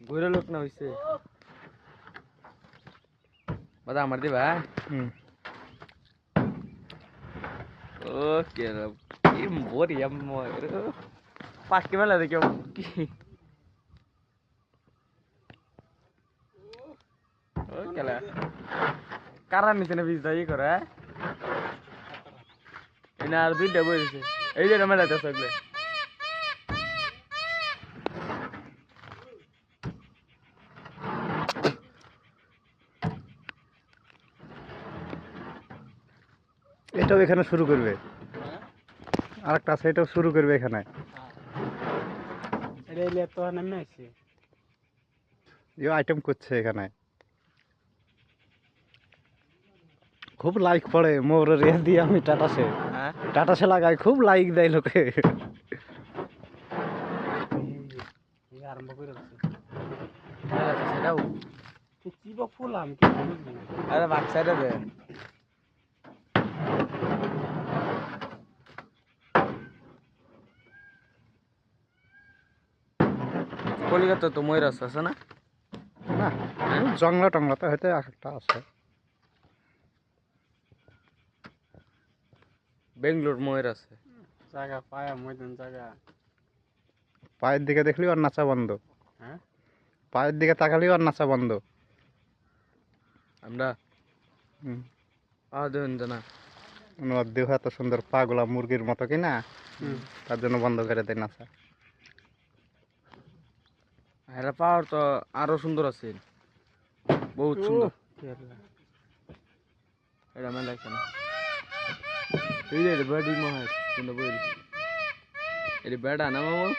ঘুরে লোক না হইছে বাদা আমার দিবা ওকে কি বড়ি আমার পাঁচটি মেলা দেখো কি ওকেলা কারা নিচে না বিজদা ই করে এনা আর দুইটা বইছে এই যে মেলাতে সগলে এটাও এখানে শুরু করবে আরেকটা আছে এটাও শুরু করবে এখানে তো নামে আছে আইটেম করছে এখানে খুব লাইক পড়ে মোর রেস দিয়ে আমি টাটাসে লাগাই খুব লাইক দেয় লোকে আরম্ভ করে সেটাও কি বা ফুল আমি কি বুঝলি আরে বাক সাইডে দে কলিকাতা তো ময়ূর আছে না না জংলা টংলাতে হয়তো একটা আছে বেঙ্গলোর ময়ূর আছে জায়গা পায়া ময়দান জায়গা পায়ের দিকে দেখলি আর নাচা বন্ধ হ্যাঁ পায়ের দিকে তাকালি আর নাচা বন্ধ আমরা দেখুন না ওর দেহ এত সুন্দর পাগুলা মুরগির মতো কিনা তার জন্য বন্ধ করে দেয় নাচা হেরা পাওয়ার তো আরো সুন্দর আছে বহুত সুন্দর এটা মেলা কেন এই যে বাড়ি মহার সুন্দর বই এটি বেড়া না মামা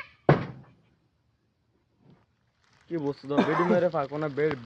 কি বস্তু তো বেডি মেরে ফাঁকো না বেড